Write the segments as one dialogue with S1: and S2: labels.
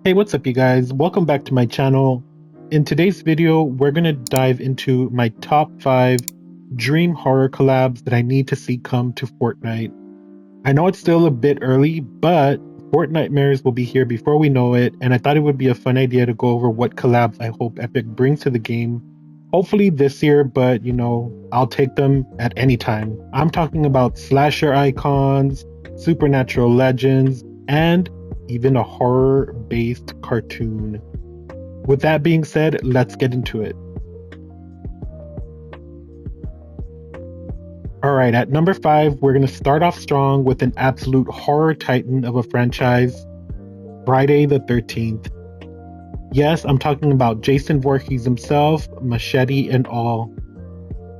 S1: Hey, what's up you guys? Welcome back to my channel. In today's video, we're going to dive into my top 5 dream horror collabs that I need to see come to Fortnite. I know it's still a bit early, but Fortnitemares will be here before we know it, and I thought it would be a fun idea to go over what collabs I hope Epic brings to the game. Hopefully this year, but I'll take them at any time. I'm talking about slasher icons, supernatural legends, and even a horror-based cartoon. With that being said, let's get into it. Alright, at number 5, we're going to start off strong with an absolute horror titan of a franchise, Friday the 13th. Yes, I'm talking about Jason Voorhees himself, machete and all.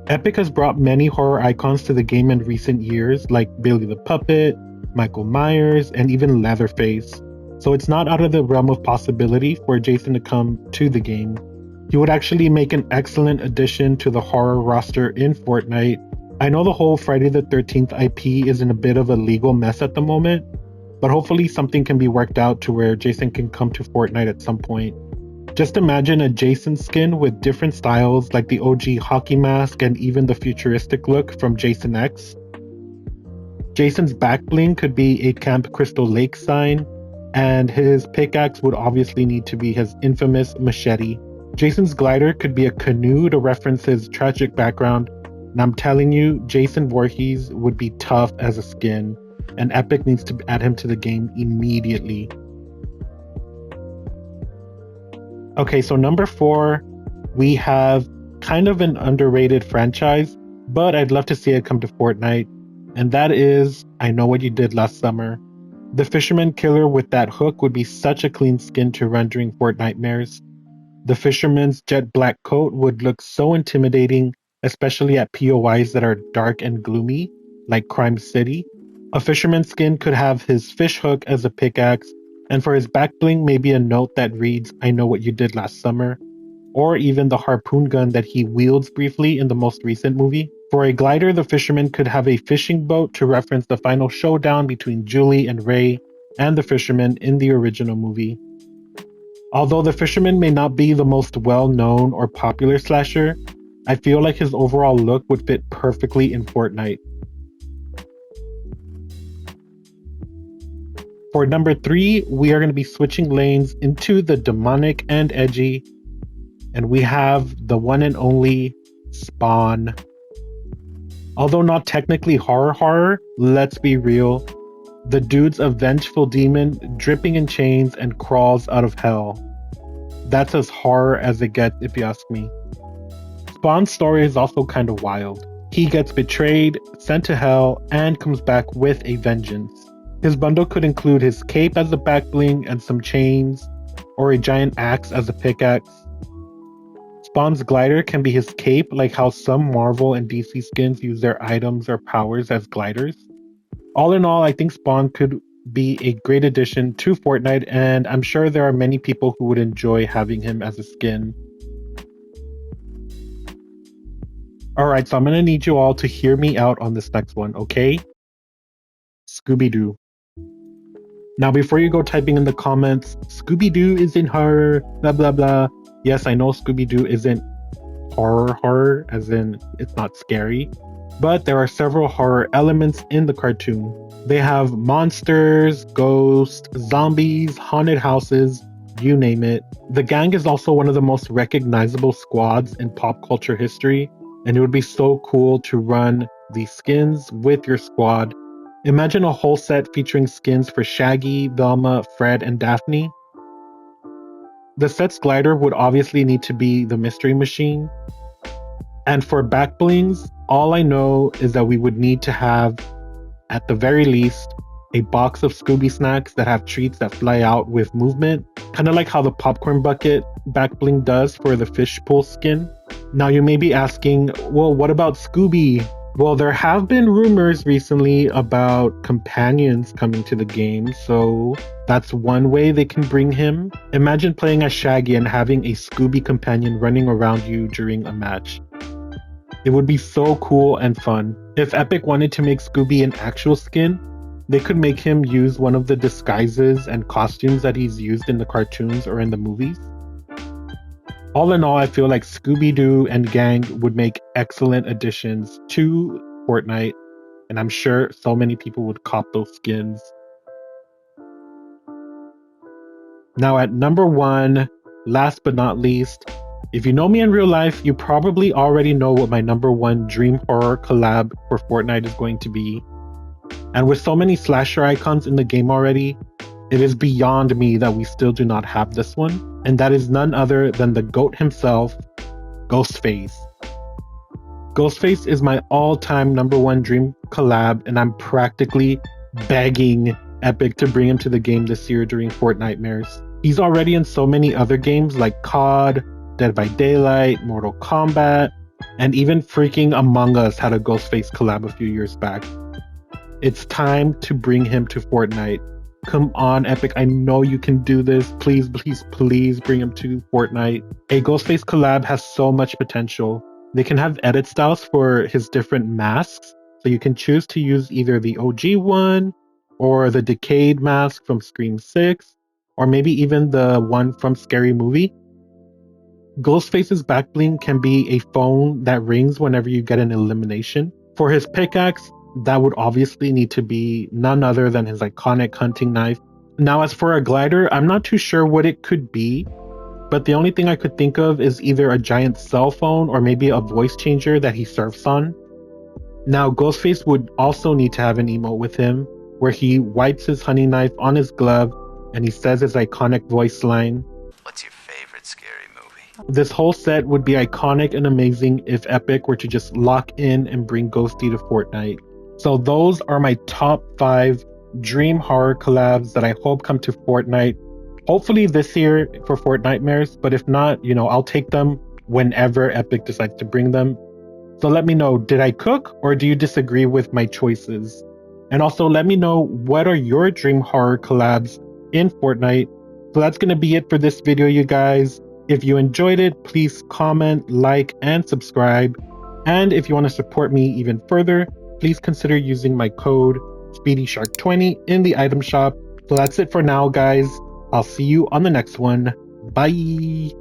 S1: Epic has brought many horror icons to the game in recent years, like Billy the Puppet, Michael Myers, and even Leatherface, so it's not out of the realm of possibility for Jason to come to the game. He would actually make an excellent addition to the horror roster in Fortnite. I know the whole Friday the 13th IP is in a bit of a legal mess at the moment, but hopefully something can be worked out to where Jason can come to Fortnite at some point. Just imagine a Jason skin with different styles like the OG hockey mask and even the futuristic look from Jason X. Jason's back bling could be a Camp Crystal Lake sign, and his pickaxe would obviously need to be his infamous machete. Jason's glider could be a canoe to reference his tragic background, and I'm telling you, Jason Voorhees would be tough as a skin, and Epic needs to add him to the game immediately. Okay, so number 4, we have kind of an underrated franchise, but I'd love to see it come to Fortnite. And that is, I Know What You Did Last Summer. The Fisherman killer with that hook would be such a clean skin to run during Fortnitemares. The Fisherman's jet black coat would look so intimidating, especially at POIs that are dark and gloomy, like Crime City. A Fisherman skin could have his fish hook as a pickaxe, and for his back bling maybe a note that reads, I know what you did last summer, or even the harpoon gun that he wields briefly in the most recent movie. For a glider, the Fisherman could have a fishing boat to reference the final showdown between Julie and Ray and the Fisherman in the original movie. Although the Fisherman may not be the most well-known or popular slasher, I feel like his overall look would fit perfectly in Fortnite. For number 3, we are going to be switching lanes into the demonic and edgy, and we have the one and only Spawn. Although not technically horror, let's be real. The dude's a vengeful demon dripping in chains and crawls out of hell. That's as horror as it gets if you ask me. Spawn's story is also kind of wild. He gets betrayed, sent to hell, and comes back with a vengeance. His bundle could include his cape as a back bling and some chains, or a giant axe as a pickaxe. Spawn's glider can be his cape, like how some Marvel and DC skins use their items or powers as gliders. All in all, I think Spawn could be a great addition to Fortnite, and I'm sure there are many people who would enjoy having him as a skin. Alright, so I'm going to need you all to hear me out on this next one, okay? ScoobyDoo. Now before you go typing in the comments, ScoobyDoo isn't horror, blah blah blah. Yes, I know ScoobyDoo isn't horror, as in it's not scary, but there are several horror elements in the cartoon. They have monsters, ghosts, zombies, haunted houses, you name it. The gang is also one of the most recognizable squads in pop culture history, and it would be so cool to run these skins with your squad. Imagine a whole set featuring skins for Shaggy, Velma, Fred, and Daphne. The set's glider would obviously need to be the Mystery Machine. And for back blings, all I know is that we would need to have, at the very least, a box of Scooby snacks that have treats that fly out with movement, kind of like how the popcorn bucket back bling does for the fishbowl skin. Now you may be asking, well, what about Scooby? Well, there have been rumors recently about companions coming to the game, so that's one way they can bring him. Imagine playing as Shaggy and having a Scooby companion running around you during a match. It would be so cool and fun. If Epic wanted to make Scooby an actual skin, They could make him use one of the disguises and costumes that he's used in the cartoons or in the movies. All in all, I feel like Scooby-Doo and gang would make excellent additions to Fortnite, and I'm sure so many people would cop those skins. Now at number 1, last but not least, if you know me in real life, you probably already know what my number 1 dream horror collab for Fortnite is going to be. And with so many slasher icons in the game already, it is beyond me that we still do not have this one, and that is none other than the GOAT himself, Ghostface. Ghostface is my all-time number 1 dream collab, and I'm practically begging Epic to bring him to the game this year during Fortnitemares. He's already in so many other games like COD, Dead by Daylight, Mortal Kombat, and even freaking Among Us had a Ghostface collab a few years back. It's time to bring him to Fortnite. Come on, Epic, I know you can do this. Please, please, please bring him to Fortnite. A Ghostface collab has so much potential. They can have edit styles for his different masks, so you can choose to use either the OG one, or the decayed mask from Scream 6, or maybe even the one from Scary Movie. Ghostface's back bling can be a phone that rings whenever you get an elimination. For his pickaxe, that would obviously need to be none other than his iconic hunting knife. Now, as for a glider, I'm not too sure what it could be, but the only thing I could think of is either a giant cell phone or maybe a voice changer that he surfs on. Now, Ghostface would also need to have an emote with him, where he wipes his hunting knife on his glove and he says his iconic voice line.
S2: What's your favorite scary movie?
S1: This whole set would be iconic and amazing if Epic were to just lock in and bring Ghosty to Fortnite. So those are my top 5 dream horror collabs that I hope come to Fortnite. Hopefully this year for Fortnitemares, but if not, I'll take them whenever Epic decides to bring them. So let me know, did I cook or do you disagree with my choices? And also let me know, what are your dream horror collabs in Fortnite? So that's going to be it for this video, you guys. If you enjoyed it, please comment, like, and subscribe. And if you want to support me even further, please consider using my code SpeedyShark20 in the item shop. So that's it for now, guys. I'll see you on the next one. Bye!